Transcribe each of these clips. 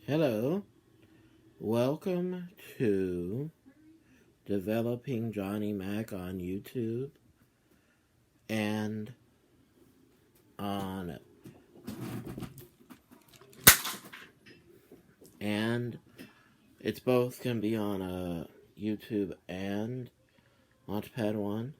Hello, welcome to Developing Johnny Mac on YouTube and on and it's both gonna be on YouTube and Launchpad One.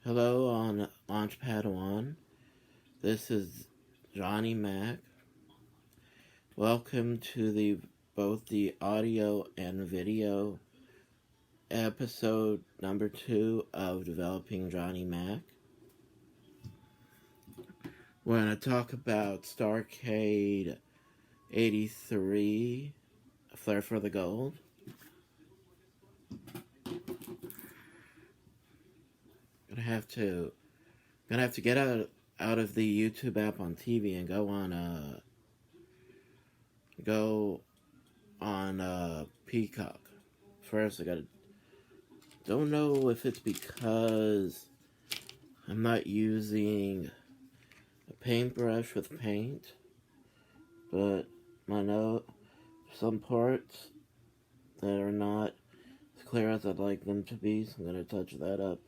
Hello on Launchpad One. This is Johnny Mac. Welcome to both the audio and video episode number 2 of Developing Johnny Mac. We're going to talk about Starrcade 83, Flair for the Gold. Gonna have to get out of the YouTube app on TV and go on Peacock. First, don't know if it's because I'm not using a paintbrush with paint, but I know some parts that are not as clear as I'd like them to be, so I'm going to touch that up.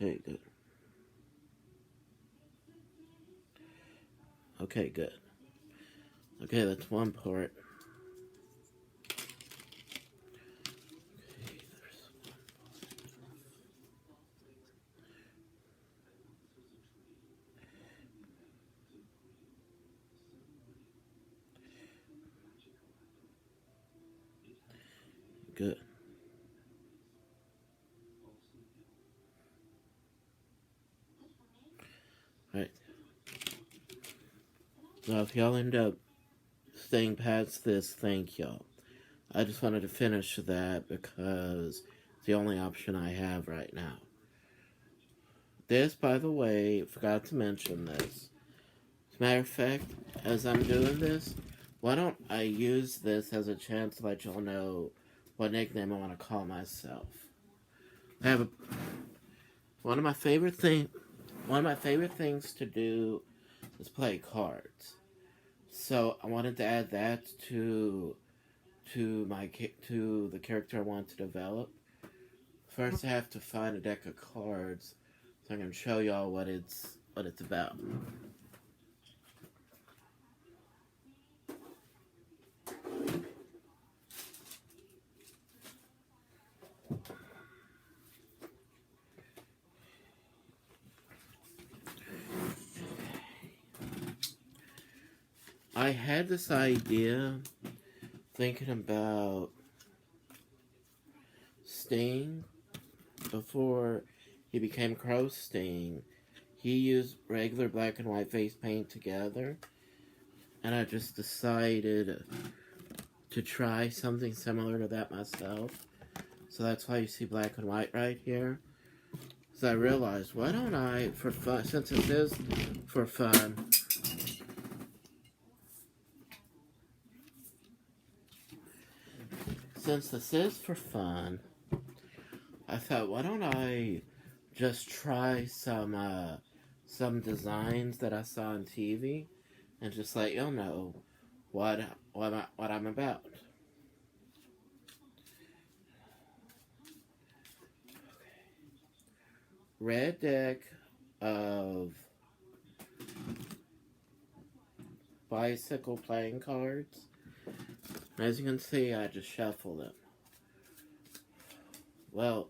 Okay, good. Okay, good. Okay, that's one part. Good. Right. Now, if y'all end up staying past this, thank y'all. I just wanted to finish that because it's the only option I have right now. This, by the way, forgot to mention this. As a matter of fact, as I'm doing this, why don't I use this as a chance to let y'all know what nickname I want to call myself. One of my favorite things to do is play cards. So I wanted to add that to the character I want to develop. First, I have to find a deck of cards so I can show y'all what it's about. I had this idea thinking about Sting before he became Crow Sting. He used regular black and white face paint together, and I just decided to try something similar to that myself. So that's why you see black and white right here. So I realized, why don't I, for fun, since this is for fun, I thought, why don't I just try some designs that I saw on TV and just let y'all know what I'm about. Red deck of bicycle playing cards. As you can see, I just shuffle them. Well,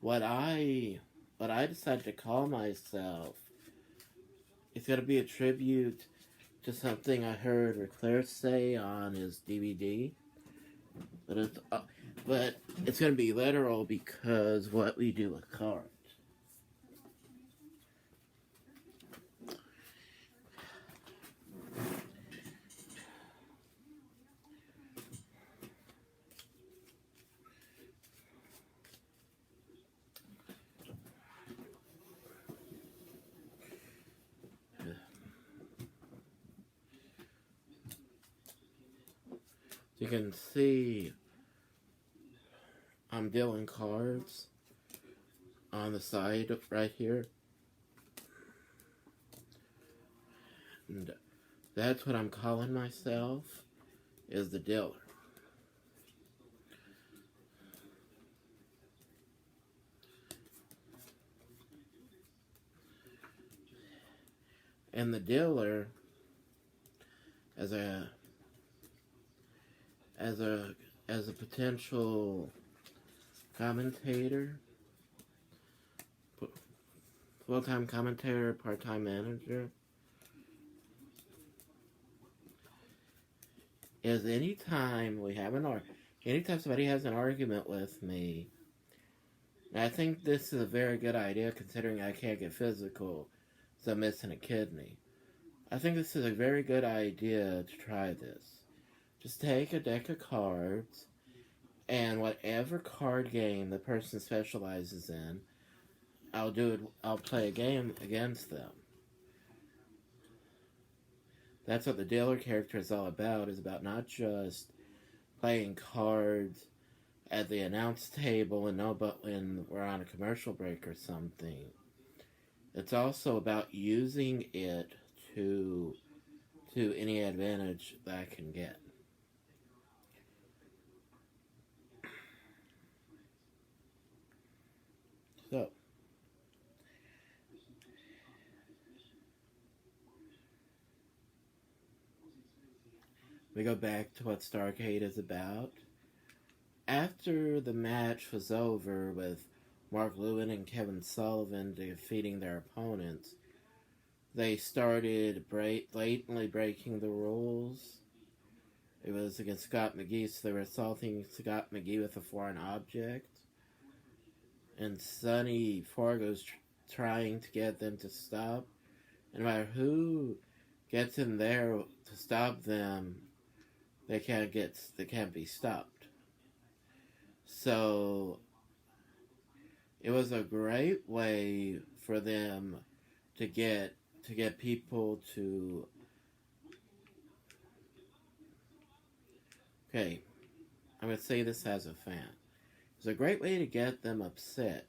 what I decided to call myself is going to be a tribute to something I heard Flair say on his DVD. But it's going to be literal because what we do with cards. You can see I'm dealing cards on the side right here. And that's what I'm calling myself, is the dealer. And the dealer, as a as a as a potential commentator, full-time commentator, part-time manager, is anytime somebody has an argument with me, and I think this is a very good idea considering I can't get physical, so I'm missing a kidney. I think this is a very good idea to try this. Just take a deck of cards, and whatever card game the person specializes in, I'll play a game against them. That's what the dealer character is all about, is about not just playing cards at the announce table but when we're on a commercial break or something. It's also about using it to any advantage that I can get. So, we go back to what Starrcade is about. After the match was over with Mark Lewin and Kevin Sullivan defeating their opponents, they started blatantly breaking the rules. It was against Scott McGee, so they were assaulting Scott McGee with a foreign object. And Sonny Fargo's trying to get them to stop. And no matter who gets in there to stop them, they can't be stopped. So it was a great way for them to get people to. Okay, I'm going to say this as a fan. It's a great way to get them upset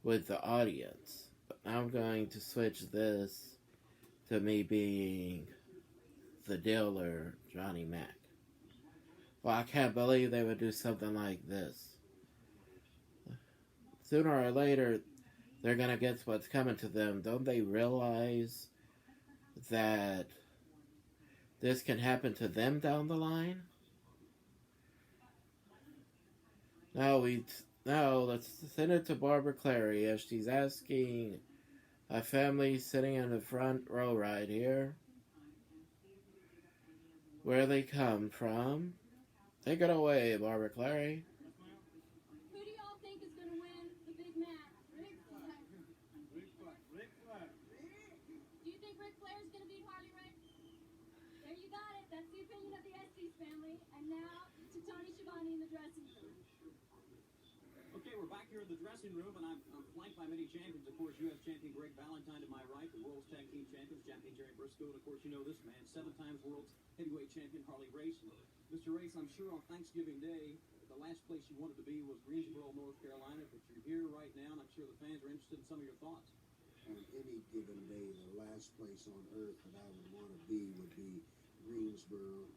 with the audience. But now I'm going to switch this to me being the dealer, Johnny Mac. Well, I can't believe they would do something like this. Sooner or later, they're going to get what's coming to them. Don't they realize that this can happen to them down the line? No, let's send it to Barbara Clary as she's asking a family sitting in the front row right here where they come from. Take it away, Barbara Clary. Who do y'all think is going to win the big match? Ric Flair. Ric Flair. Do you think Ric Flair is going to beat Harley Race? There you got it. That's the opinion of the Estes family. And now to Tony Schiavone in the dressing room. Okay, we're back here in the dressing room, and I'm flanked by many champions. Of course, U.S. champion Greg Valentine to my right, the World's Tag Team Champions, champion Jerry Briscoe, and of course, you know this man, 7 times World's Heavyweight Champion Harley Race. Mr. Race, I'm sure on Thanksgiving Day, the last place you wanted to be was Greensboro, North Carolina, but you're here right now, and I'm sure the fans are interested in some of your thoughts. On any given day, the last place on earth that I would want to be would be Greensboro,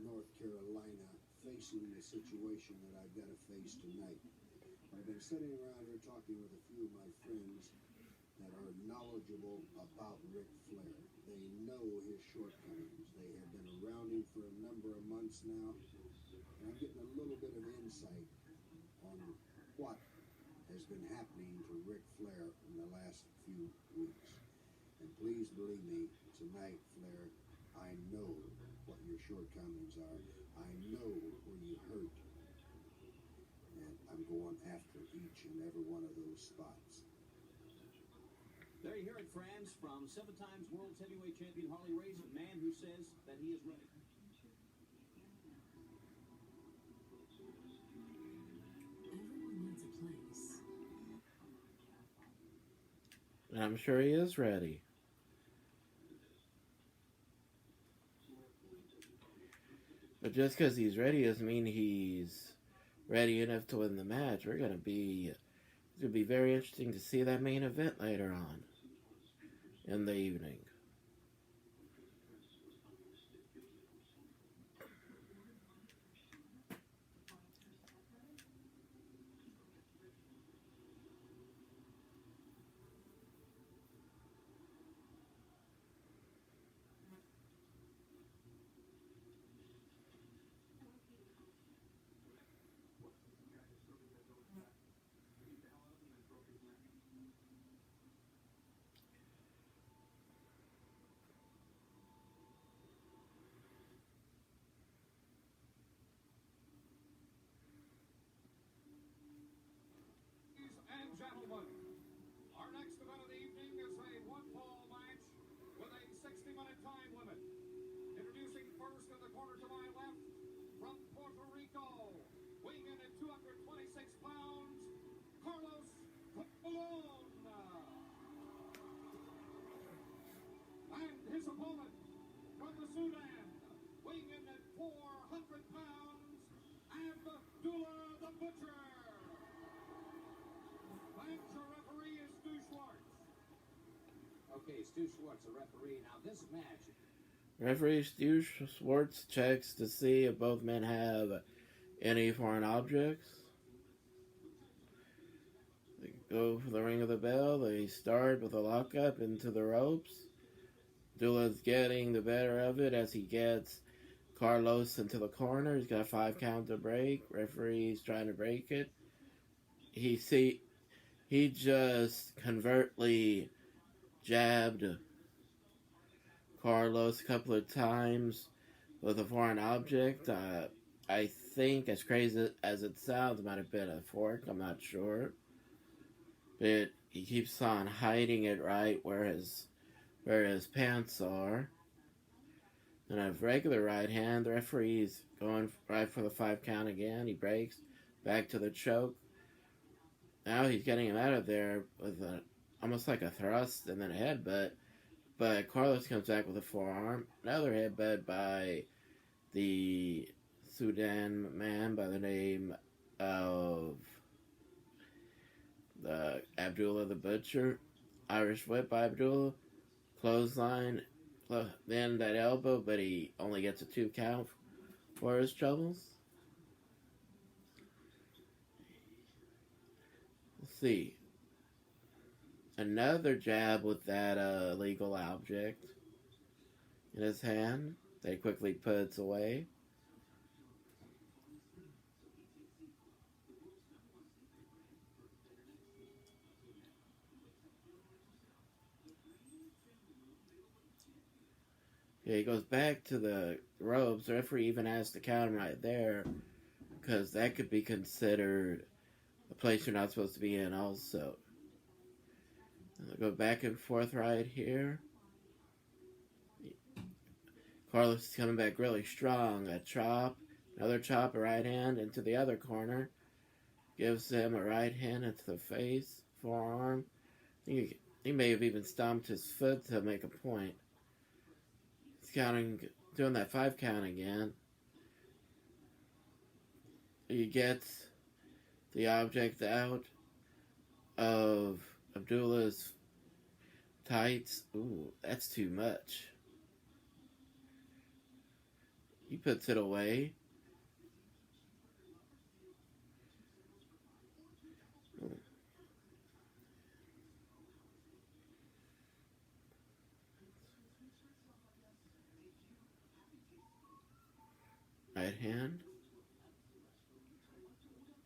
North Carolina, facing the situation that I've got to face tonight. I've been sitting around here talking with a few of my friends that are knowledgeable about Ric Flair. They know his shortcomings. They have been around him for a number of months now, and I'm getting a little bit of insight on what has been happening to Ric Flair in the last few weeks. And please believe me, tonight, Flair, I know what your shortcomings are. I know where you hurt. And I'm going after each and every one of those spots. There you hear it, friends, from 7 times World's Heavyweight Champion Harley Race, a man who says that he is ready. Everyone needs a place. And I'm sure he is ready. But just because he's ready doesn't mean he's ready enough to win the match. It's gonna be very interesting to see that main event later on in the evening. And gentlemen, our next event of the evening is a one-fall match with a 60-minute time limit. Introducing first in the corner to my left, from Puerto Rico, weighing in at 226 pounds, Carlos Colon. And his opponent from the Sudan, weighing in at 400 pounds, Abdullah the Butcher. And your referee is Stu Schwartz. Okay, Stu Schwartz, the referee. Now this match. Referee Stu Schwartz checks to see if both men have any foreign objects. They go for the ring of the bell. They start with a lockup into the ropes. Abdullah's getting the better of it as he gets Carlos into the corner. He's got a 5 count to break. Referee's trying to break it. He just covertly jabbed Carlos a couple of times with a foreign object. I think, as crazy as it sounds, it might have been a fork. I'm not sure. But he keeps on hiding it right where his pants are. And a regular right hand. The referee's going right for the 5 count again. He breaks. Back to the choke. Now he's getting him out of there with almost like a thrust and then a headbutt. But Carlos comes back with a forearm. Another headbutt by the Sudan man by the name of Abdullah the Butcher. Irish whip by Abdullah. Clothesline. Then that elbow, but he only gets a 2 count for his troubles. Let's see. Another jab with that illegal object in his hand that he quickly puts away. Yeah, he goes back to the ropes. The referee even has to count him right there because that could be considered a place you're not supposed to be in also. Go back and forth right here. Carlos is coming back really strong. A chop, another chop, a right hand into the other corner. Gives him a right hand into the face, forearm. He may have even stomped his foot to make a point. He's doing that 5 count again. He gets the object out of Abdullah's tights. Ooh, that's too much. He puts it away. Right hand.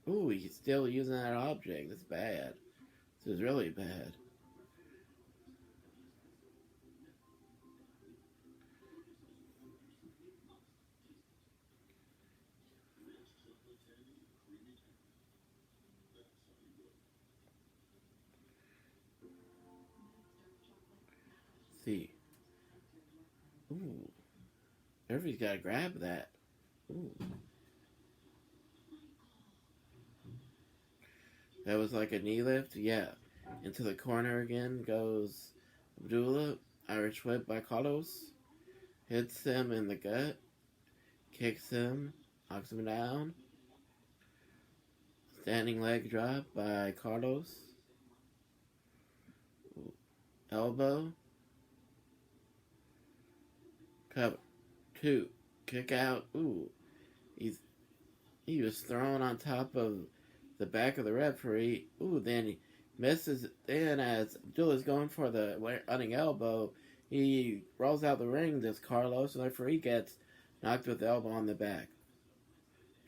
Ooh, he's still using that object. That's bad. This is really bad. See. Ooh. Everybody's got to grab that. Ooh. That was like a knee lift? Yeah. Into the corner again goes Abdullah. Irish whip by Carlos. Hits him in the gut. kicks him, knocks him down. Standing leg drop by Carlos. Elbow. Cover. 2. Kick out. Ooh. He was thrown on top of the back of the referee. Ooh, then he misses. Then as Abdullah's going for the running elbow, he rolls out the ring. This Carlos, and the referee gets knocked with the elbow on the back.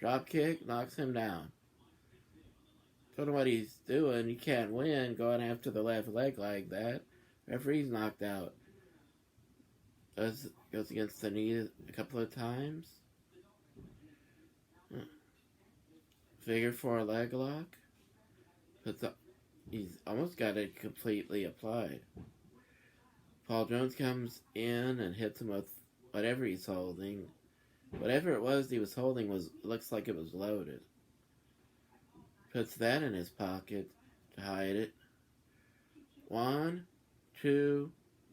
Drop kick, knocks him down. Don't know what he's doing. He can't win going after the left leg like that. Referee's knocked out. Goes against the knee a couple of times. Figure 4 leg lock. He's almost got it completely applied. Paul Jones comes in and hits him with whatever he's holding. Whatever it was he was holding looks like it was loaded. Puts that in his pocket to hide it. 1, 2,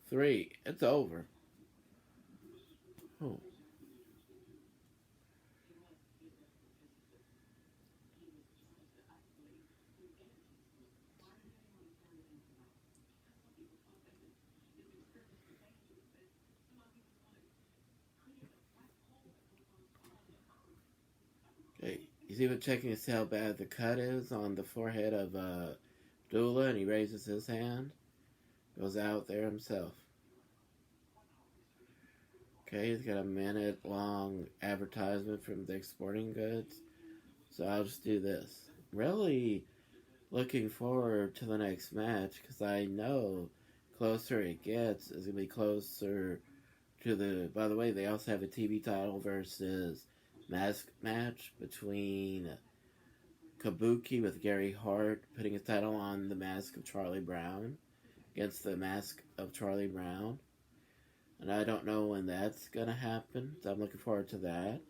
3. It's over. Oh. Okay. He's even checking to see how bad the cut is on the forehead of Dula, and he raises his hand. Goes out there himself. Okay, he's got a minute-long advertisement from Dick's Sporting Goods. So I'll just do this. Really looking forward to the next match, because I know closer it gets is going to be closer to the... By the way, they also have a TV title versus mask match between Kabuki with Gary Hart putting his title on the mask of Charlie Brown against the mask of Charlie Brown. And I don't know when that's going to happen, so I'm looking forward to that.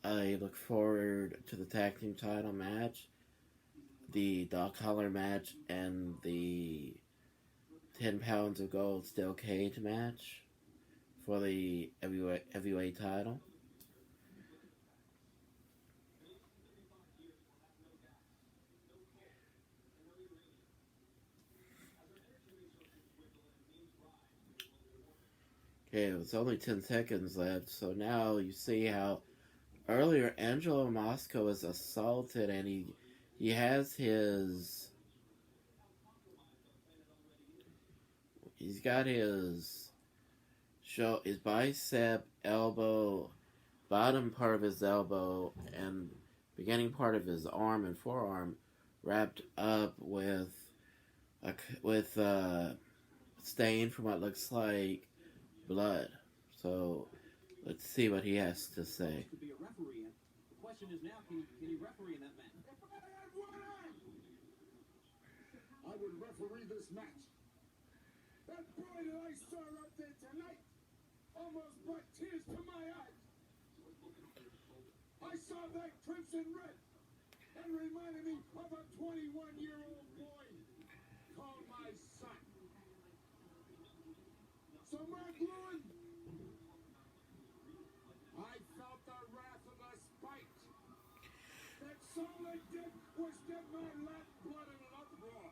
I look forward to the tag team title match, the dog collar match, and the 10 pounds of gold steel cage match for the heavyweight title. Okay, it's only 10 seconds left, so now you see how earlier Angelo Mosco was assaulted, and he has he's got his bicep, elbow, bottom part of his elbow, and beginning part of his arm and forearm wrapped up with stain from what looks like blood. So let's see what he has to say. Could be a referee. The question is now, can you referee in that match? I would referee this match. That boy that I saw up there tonight almost brought tears to my eyes. I saw that crimson red and reminded me of a 21-year-old boy called my son. So Mark Lewin, I felt the wrath of the spite. That's all it did was get my lifeblood in an uproar.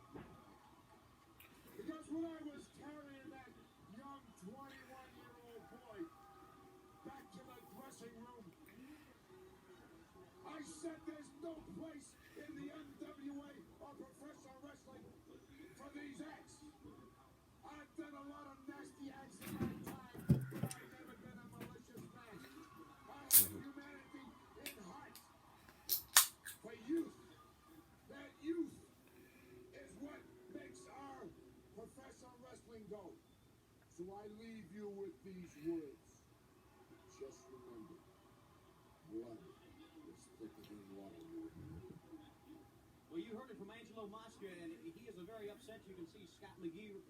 Because when I was carrying that young 21-year-old boy back to the dressing room, I said there's no place in the NWA or professional wrestling for these acts. I've done a lot of nasty acts in my time, but I've never been a malicious man. I have humanity in heart. For youth, that youth is what makes our professional wrestling go. So I leave you with these words. Just remember, blood is thicker than water. Well, you heard it from Angelo Mosca, and he is very upset. You can see Scott McGee is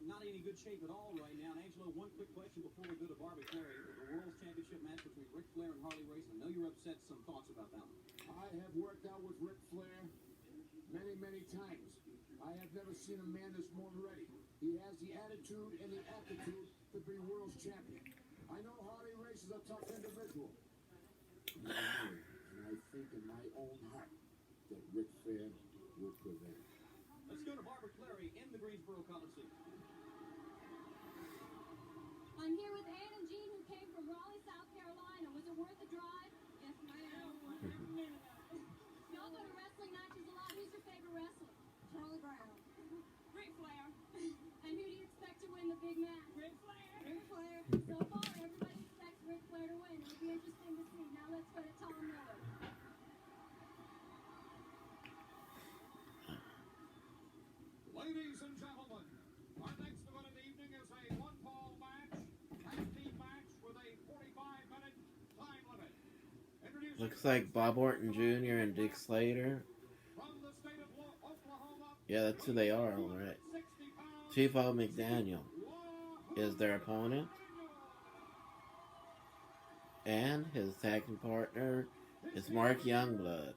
not in any good shape at all right now. And Angelo, one quick question before we go to Barbie Flair. The World's Championship match between Ric Flair and Harley Race. I know you're upset. Some thoughts about that one? I have worked out with Ric Flair many, many times. I have never seen a man that's more ready. He has the attitude and the aptitude to be world's champion. I know Harley Race is a tough individual. And I think in my own heart that Ric Flair will prevail. Let's go to Barbara Clary in the Greensboro Coliseum. I'm here with Ann and Jean, who came from Raleigh, South Carolina. Was it worth the drive? Yes, ma'am. Y'all go to wrestling matches a lot. Who's your favorite wrestler? Charlie Brown. Ric Flair. And who do you expect to win the big match? Ric Flair. Ric Flair. So far, everybody expects Ric Flair to win. It'll be interesting to see. Now let's go to Tom Miller. Ladies and gentlemen, our next event of the evening is a one-fall match, tag team match with a 45-minute time limit. Introducing Looks like Bob Orton Jr. and Dick Slater. from the state of Oklahoma, Yeah, that's who they are, alright. 60 pounds, Chief O McDaniel is their opponent. And his tagging partner is Mark Youngblood.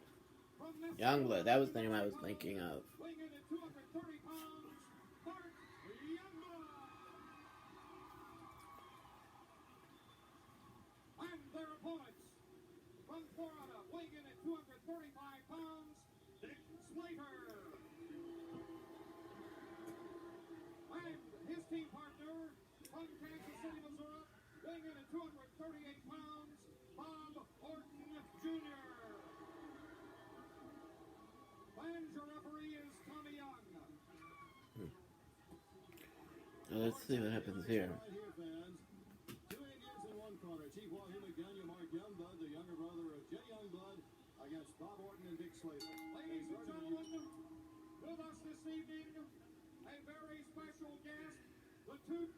Youngblood, that was the name I was thinking of. weighing in at 230 pounds, Mark Youngblood. And their opponents, from Florida, weighing in at 235 pounds, Dick Slater. And his team partner, from Kansas City, Missouri, weighing in at 238 pounds, Bob Orton Jr. And your referee is Tommy Young. Now let's see what happens here. Right here, fans. Two Indians in one corner. Chief Wahoo McDaniel, Mark Youngblood, the younger brother of Jay Youngblood, against Bob Orton and Dick Slater. Ladies and gentlemen, with us this evening, a very special guest, the two.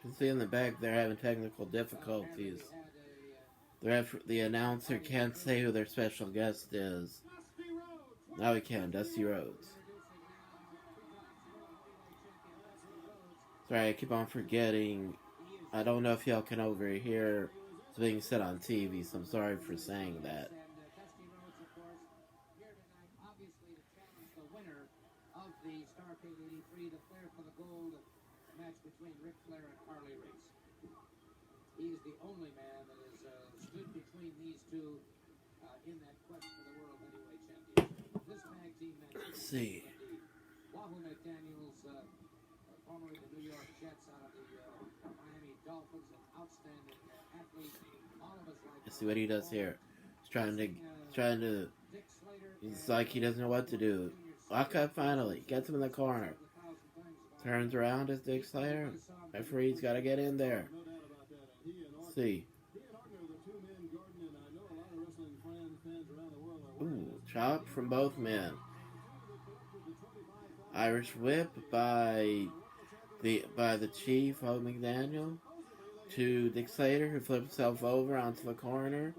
You can see in the back they're having technical difficulties. The announcer can't say who their special guest is. Dusty Rhodes. Now we can, Dusty Rhodes. Sorry, I keep on forgetting. I don't know if y'all can overhear it's being said on TV, so I'm sorry for saying that. Dusty Rhodes, of course, here tonight, obviously to challenge the winner of the Starrcade 83, the Flair for the Gold match between Ric Flair and Harley Race. He is the only man that has stood between these two in that quest for the World Heavyweight Championship. This tag team match. Let's see. Wahoo McDaniels, formerly the New York Jets out of the Miami Dolphins, an outstanding athlete. All of us like. Let's see what he does here. He's trying to. Dick Slater. He's like he doesn't know what to do. Lock up finally. Gets him in the corner. Turns around as Dick Slater. Referee's got to get in there. No doubt about that. And he and Orton, See. he and Orton are the two men, Gordon, and I know a lot of wrestling fans around the world are wearing Ooh, this. chop from both men. Irish whip by the Chief O McDaniel to Dick Slater, who flips himself over onto the corner.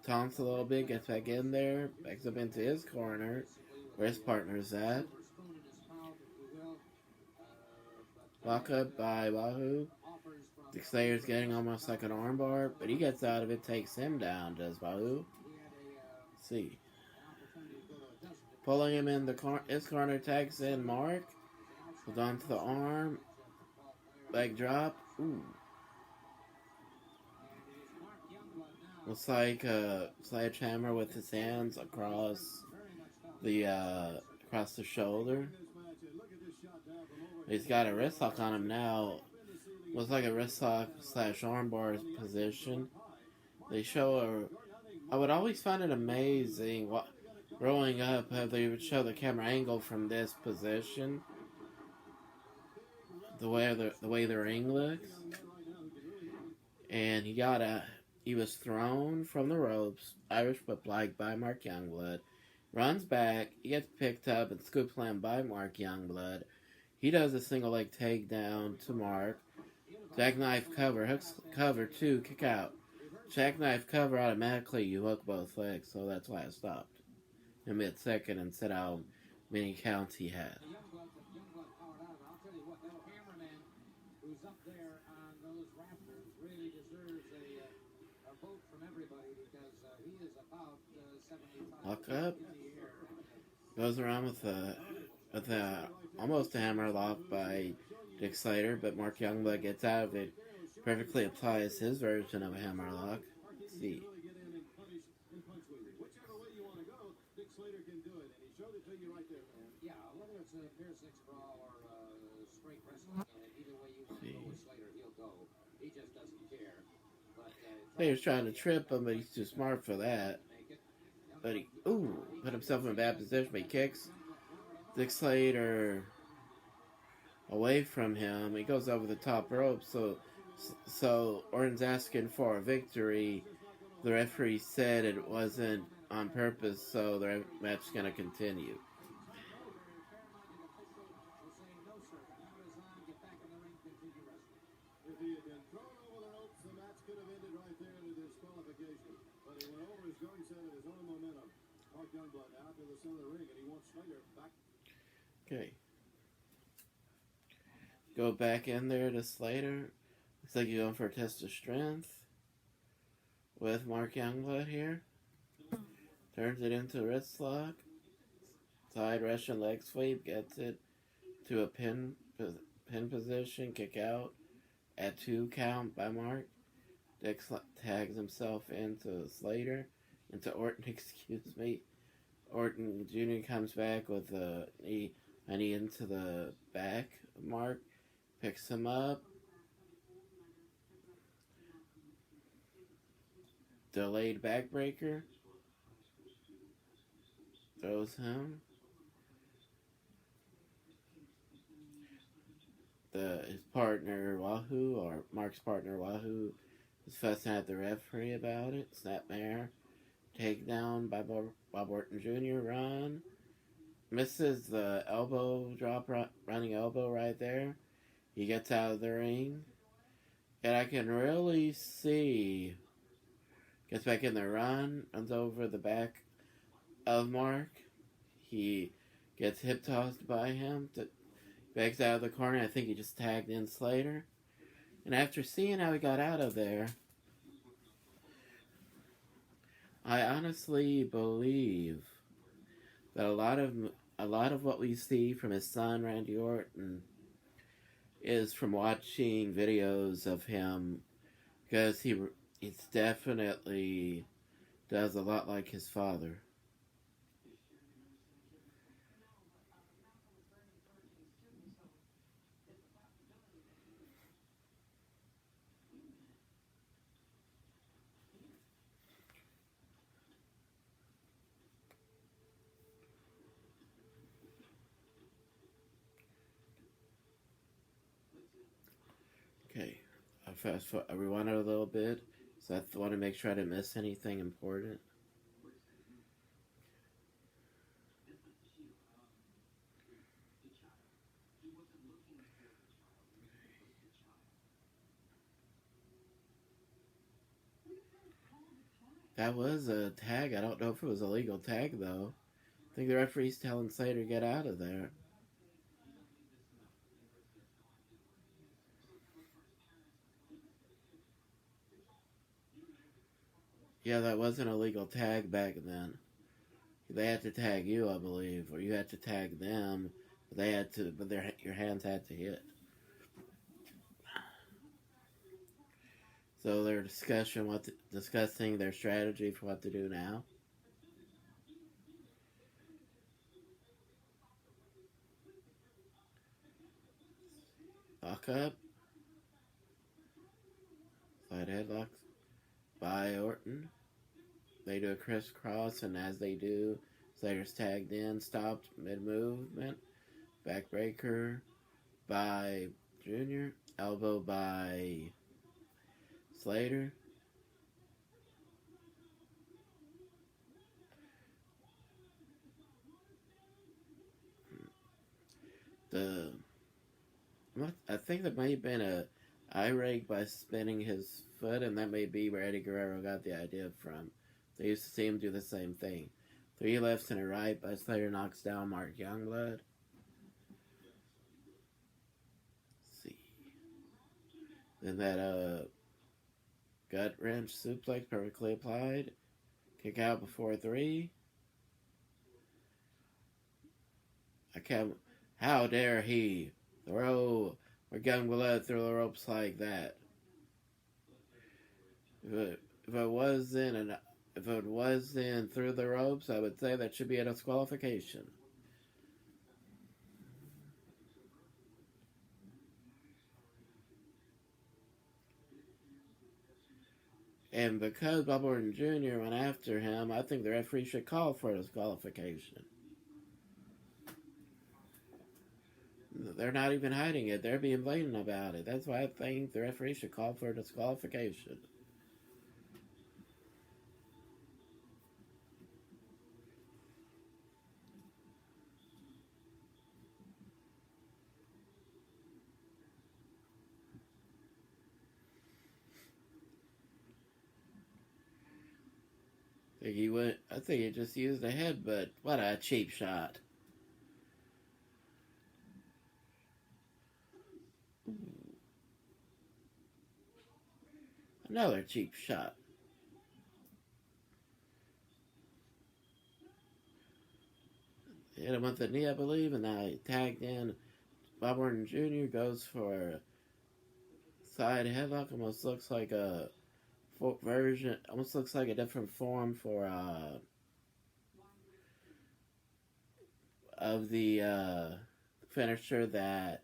Taunts a little bit, gets back in there, backs up into his corner, where his partner's at. Lock up by Wahoo. Dick Slater's getting almost like an armbar, but he gets out of it, takes him down, does Wahoo. Let's see. Pulling him in his corner, tags in Mark. Hold on to the arm. Leg drop. Ooh. Looks like a sledgehammer with his hands across the shoulder. He's got a wrist lock on him now. Looks like a wrist lock / armbar position. They show I would always find it amazing growing up how they would show the camera angle from this position. The way the ring looks. And he was thrown from the ropes, Irish whip like by Mark Youngblood. Runs back, he gets picked up and scoop slammed by Mark Youngblood. He does a single leg takedown to Mark. Jackknife cover, hooks cover 2, kick out. Jackknife cover, automatically you hook both legs, so that's why I stopped in mid-second and said how many counts he had. Youngblood powered out. I'll tell you what, that cameraman who's up there on those rafters really deserves a vote from everybody because he is about 75 Lock feet up. in the air. Goes around with a almost a hammer lock by Dick Slater, but Mark Youngblood gets out of it. Perfectly applies his version of a hammer lock. Let's see. Whichever way you want to go, Dick Slater can do it, and he showed it to you right there, man. Yeah, whether it's a Pier 6 brawl or straight wrestling, either way you want to go with Slater, he'll go. He just doesn't care. But Slater's trying to trip him, but he's too smart for that. But he, put himself in a bad position, but he kicks Dick Slater away from him. He goes over the top rope, so Orton's asking for a victory. The referee said it wasn't on purpose, so the match is going to continue. If he had been thrown over the ropes, the match could have ended right there in a disqualification. But he went over, as Gordon said, at his own momentum. Mark Youngblood out to the center of the ring, and he wants Slater back. Okay. Go back in there to Slater. Looks like you're going for a test of strength with Mark Youngblood here. Turns it into a wrist lock. Side Russian leg sweep. Gets it to a pin position. Kick out. At 2 count by Mark. Dick tags himself into Slater. Into Orton, excuse me. Orton Jr. comes back with a knee into the back of Mark. Picks him up. Delayed backbreaker. Throws him. His partner Wahoo, or Mark's partner Wahoo, is fussing at the referee about it. Snapmare. Takedown by Bob Orton Jr. Run. Misses the elbow drop, running elbow right there. He gets out of the ring. And I can really see. Gets back in the run. Runs over the back of Mark. He gets hip tossed by him. Backs out of the corner. I think he just tagged in Slater. And after seeing how he got out of there, I honestly believe that a lot of what we see from his son Randy Orton is from watching videos of him, because he's definitely does a lot like his father. Okay, I'll fast forward. I rewind it a little bit, so I want to make sure I didn't miss anything important. That was a tag. I don't know if it was a legal tag, though. I think the referee's telling Slater to get out of there. Yeah, that wasn't a legal tag back then. They had to tag you, I believe, or you had to tag them. They had to, but your hands had to hit. So they're discussing their strategy for what to do now. Lock up. Side headlocks by Orton. They do a crisscross, and as they do, Slater's tagged in, stopped mid-movement. Backbreaker by Jr. Elbow by Slater. I think there may have been a eye rake by spinning his foot, and that may be where Eddie Guerrero got the idea from. They used to see him do the same thing. 3 lefts and a right by Slater knocks down Mark Youngblood. Let's see. Then that gut wrench suplex perfectly applied. Kick out before 3. I can't. How dare he throw Mark Youngblood through the ropes like that? If it wasn't through the ropes, I would say that should be a disqualification. And because Bob Orton Jr. went after him, I think the referee should call for a disqualification. They're not even hiding it. They're being blatant about it. That's why I think the referee should call for a disqualification. I think he just used a headbutt. What a cheap shot. Another cheap shot. Hit him with the knee, I believe, and now he tagged in. Bob Orton Jr. goes for a side headlock. Almost looks like a version. Almost looks like a different form for of the finisher that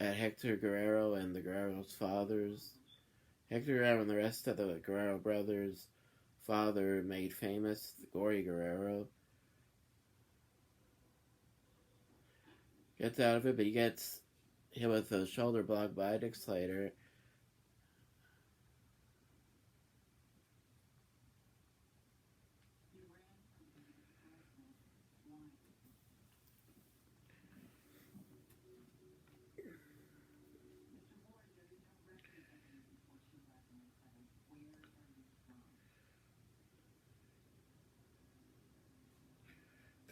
Hector Guerrero and the Guerrero's fathers. Hector Guerrero and the rest of the Guerrero brothers' father made famous, Gory Guerrero. Gets out of it, but he gets hit with a shoulder block by Dick Slater.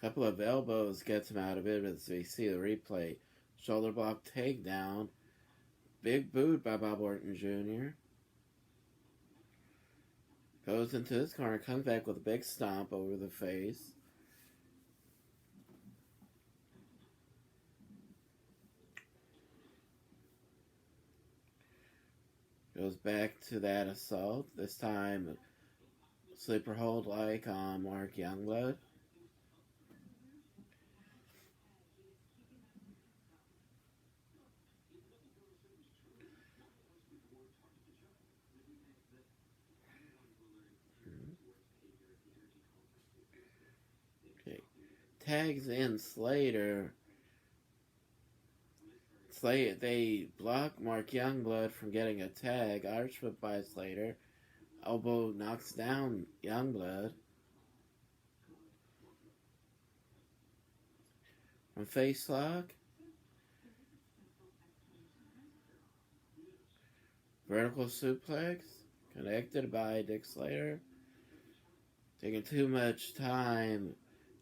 Couple of elbows gets him out of it as we see the replay. Shoulder block takedown. Big boot by Bob Orton Jr. Goes into his corner, comes back with a big stomp over the face. Goes back to that assault. This time, sleeper hold like on Mark Youngblood. Tags in Slater. They block Mark Youngblood from getting a tag. Arch whip by Slater. Elbow knocks down Youngblood. From face lock. Vertical suplex. Connected by Dick Slater. Taking too much time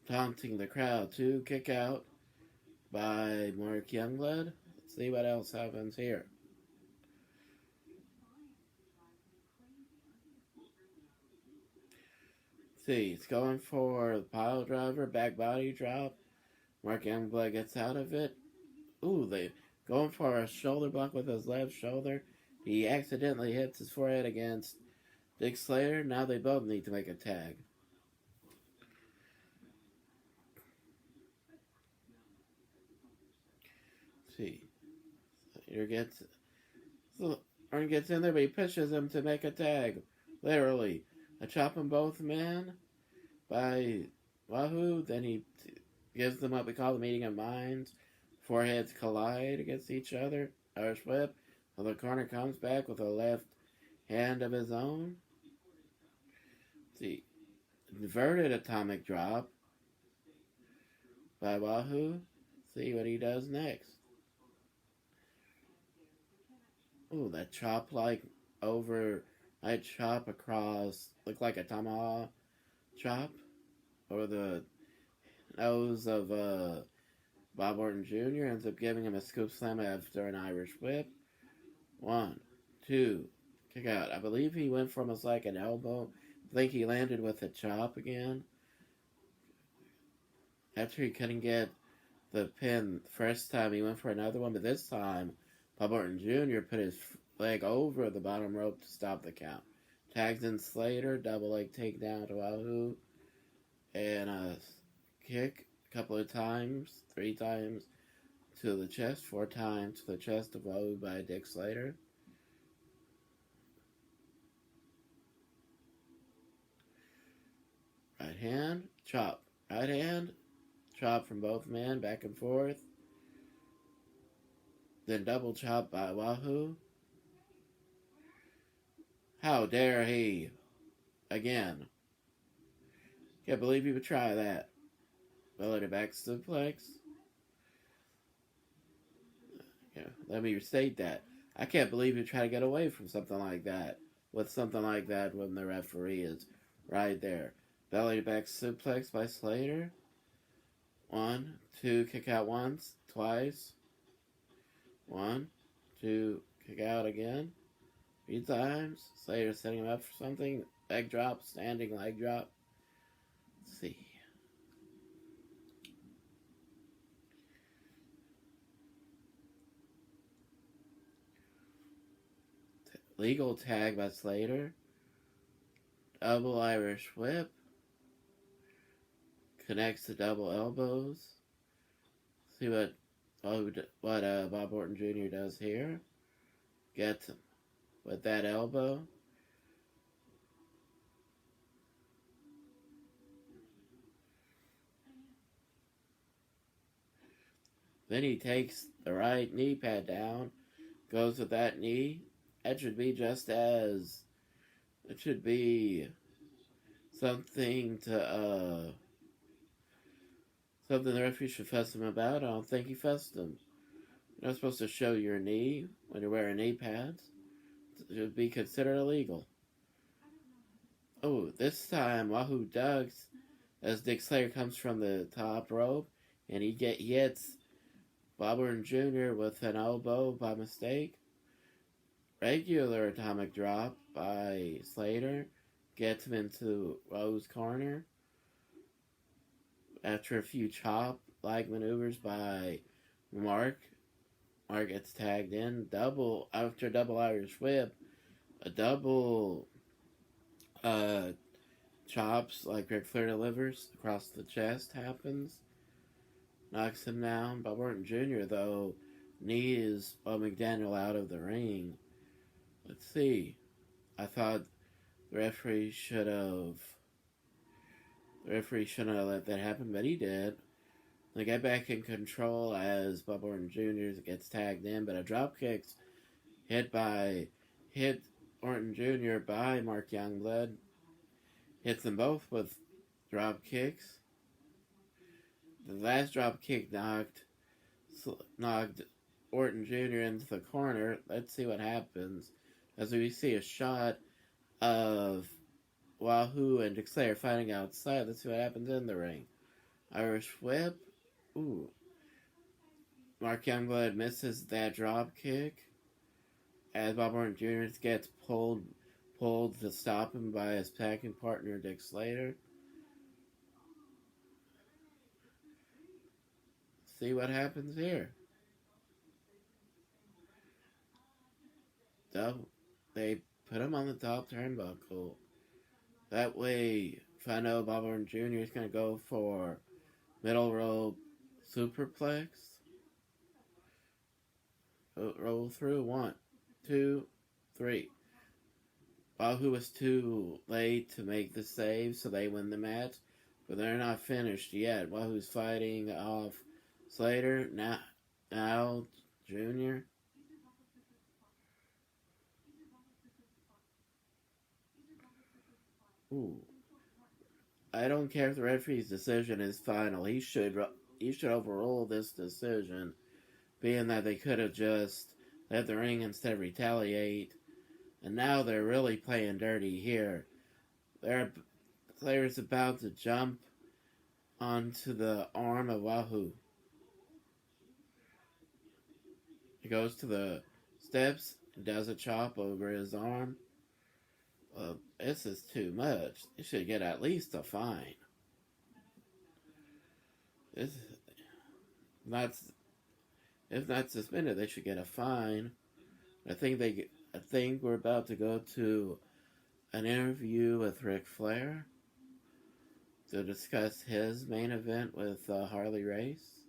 taunting the crowd. To kick out by Mark Youngblood. Let's see what else happens here. See, he's going for the pile driver, back body drop. Mark Youngblood gets out of it. Ooh, they going for a shoulder block with his left shoulder. He accidentally hits his forehead against Dick Slater. Now they both need to make a tag. See, Orton gets in there, but he pushes him to make a tag. Literally, a chop on both men by Wahoo. Then he gives them what we call the meeting of minds. Foreheads collide against each other. Irish whip. So the corner comes back with a left hand of his own. See, inverted atomic drop by Wahoo. See what he does next. Ooh, that chop I chop across, look like a tomahawk chop over the nose of Bob Orton Jr. Ends up giving him a scoop slam after an Irish whip. 1, 2, kick out. I believe he went for almost like an elbow. I think he landed with a chop again. after he couldn't get the pin the first time, he went for another one, but this time, Bob Orton Jr. put his leg over the bottom rope to stop the count. Tags in Slater, double leg takedown to Wahoo, and a kick a couple of times, 3 times to the chest, 4 times to the chest of Wahoo by Dick Slater. Right hand, chop. Right hand, chop from both men, back and forth. Then double chop by Wahoo. How dare he? Again. Can't believe he would try that. Belly to back suplex. Yeah, let me restate that. I can't believe he would try to get away from something like that. With something like that when the referee is right there. Belly to back suplex by Slater. 1, 2, kick out once, twice. 1, 2, kick out again. 3 times. Slater setting him up for something. Leg drop, standing leg drop. Let's see. Legal tag by Slater. Double Irish whip. Connects the double elbows. See what Bob Orton Jr. does here. Gets him with that elbow. Then he takes the right knee pad down, goes with that knee. That should be just as... It should be something to, something the referee should fuss him about. I don't think he fussed him. You're not supposed to show your knee when you're wearing knee pads. It should be considered illegal. Oh, this time Wahoo ducks as Dick Slater comes from the top rope, and he hits Bob Orton Jr. with an elbow by mistake. Regular atomic drop by Slater gets him into Wahoo's corner. After a few chop-like maneuvers by Mark gets tagged in. After a double Irish whip, a double chops like Ric Flair delivers across the chest happens. Knocks him down. Bob Orton Jr., though, knees Bob McDaniel out of the ring. Let's see. I thought the referee shouldn't have let that happen, but he did. They get back in control as Bob Orton Jr. gets tagged in, but a dropkick's hit Orton Jr. by Mark Youngblood. Hits them both with drop kicks. The last drop kick knocked Orton Jr. into the corner. Let's see what happens. As we see a shot of Wahoo and Dick Slater fighting outside. Let's see what happens in the ring. Irish whip. Ooh. Mark Youngblood misses that drop kick as Bob Orton Jr. gets pulled to stop him by his tag partner Dick Slater. See what happens here. They put him on the top turnbuckle. That way, if I know Bob Orton Jr. is going to go for middle rope superplex. Roll through. 1, 2, 3. Wahoo was too late to make the save, so they win the match. But they're not finished yet. Wahoo's fighting off Slater. Now Jr. Ooh. I don't care if the referee's decision is final. He should overrule this decision, being that they could have just left the ring instead of retaliate. And now they're really playing dirty here. Slater's about to jump onto the arm of Wahoo. He goes to the steps and does a chop over his arm. This is too much. He should get at least a fine. It's not if not suspended, they should get a fine. I think we're about to go to an interview with Ric Flair to discuss his main event with Harley Race.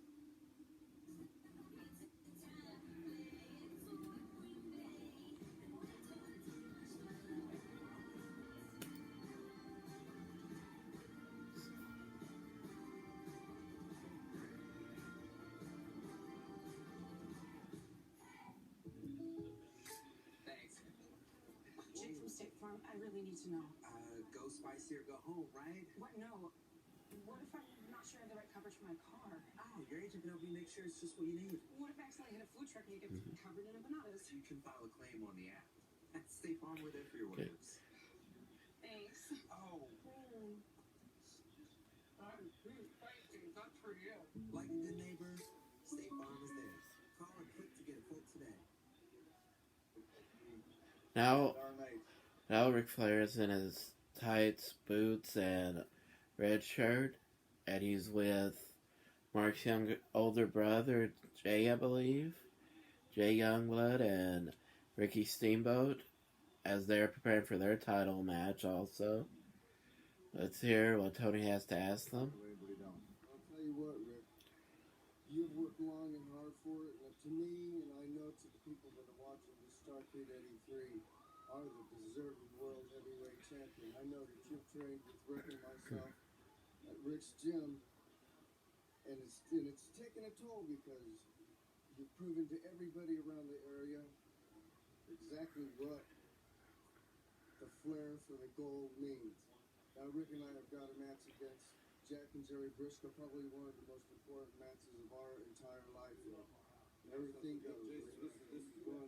Thanks. Jake from State Farm, I really need to know. Go spicy or go home, right? What? No. What if I'm not sure I have the right coverage for my car? Oh, your agent can help you make sure it's just what you need. What if I accidentally hit a food truck and it gets covered in empanadas? You can file a claim on the app. At State Farm, we're there for your Okay. waves. Thanks. Oh, I'm too spicy, not for you. like a good neighbor, State Farm is there. Call or click to get a quote today. Now Ric Flair is in his tights, boots, and red shirt, and he's with Mark's older brother, Jay, I believe. Jay Youngblood and Ricky Steamboat, as they're preparing for their title match also. Let's hear what Tony has to ask them. I'll tell you what, Rick. You've worked long and hard for it, and to me, and I know to the people that are watching the Starrcade 83, are the deserving world heavyweight champion. I know that you've trained with Rick and myself at Rick's gym, and it's taken a toll because you've proven to everybody around the area exactly what the flair for the gold means. Now, Rick and I have got a match against Jack and Jerry Briscoe, probably one of the most important matches of our entire life. Everything goes.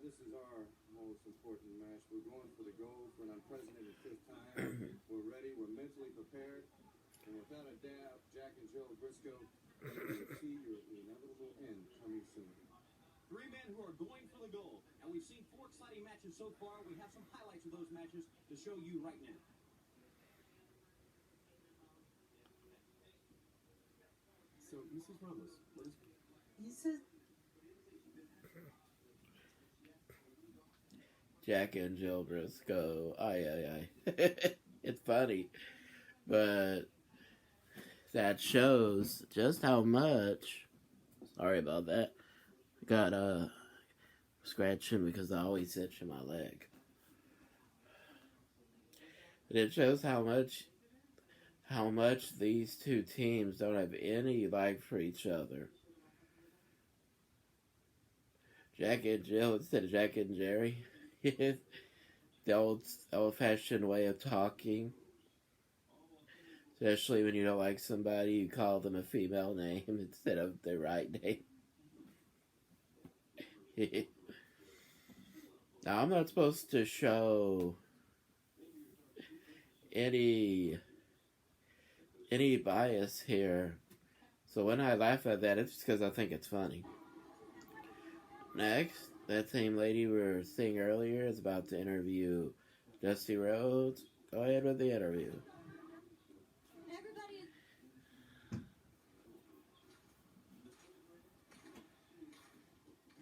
This is our most important match. We're going for the gold for an unprecedented fifth time. We're ready. We're mentally prepared. And without a doubt, Jack and Joe Briscoe, you will see your inevitable end coming soon. Three men who are going for the gold. And we've seen 4 exciting matches so far. We have some highlights of those matches to show you right now. So, Mrs. Ramos, what is... He says Jack and Jill Briscoe. Aye. It's funny. But that shows just how much. Sorry about that. Got scratching because I always itch in my leg. But it shows how much these two teams don't have any like for each other. Jack and Jill instead of Jack and Jerry. The old-fashioned way of talking. Especially when you don't like somebody, you call them a female name instead of their right name. Now, I'm not supposed to show any bias here. So when I laugh at that, it's because I think it's funny. Next, that same lady we were seeing earlier is about to interview Dusty Rhodes. Go ahead with the interview. Everybody is...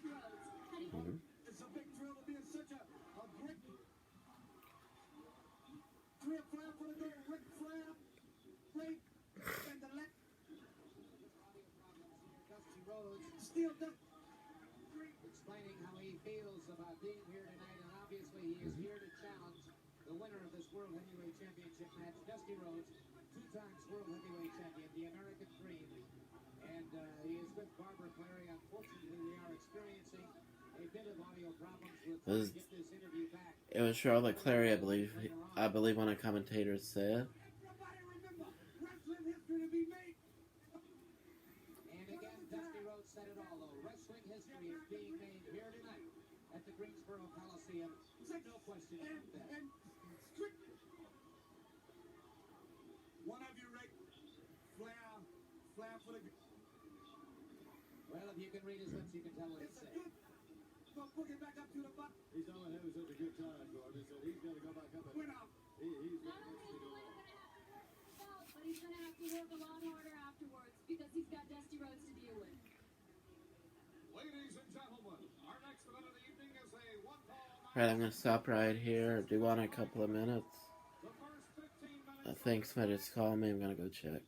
Rhodes, how do you... It's a big thrill to be in such a great... 3 o'clock for the goal. Ric Flair, great, and the left. Dusty Rhodes Still done. explaining how he feels about being here tonight, and obviously he is here to challenge the winner of this World Heavyweight Championship match, Dusty Rhodes, 2 times World Heavyweight Champion, the American Dream. And he is with Barbara Clary. Unfortunately, we are experiencing a bit of audio problems. We'll try to get this interview back. It was Charlotte Clary, I believe one of the commentators said. Everybody remember, wrestling history to be made. And again, Dusty Rhodes said it all, though. Wrestling history is being made here tonight at the Greensboro Coliseum. No question about that. And strict. One of you, Rick. Flair for the... Well, if you can read his lips, you can tell what he It's a said. good... Go boogie back up to the butt. He's not having such a good time, Gordon, so he's going to go back up and Win out. he's Not only is he going to have to work the belt, but he's going to have to work a lot harder afterwards because he's got Dusty Alright, I'm gonna stop right here. Do want a couple of minutes. The first 15 minutes. I think somebody's calling me. I'm gonna go check.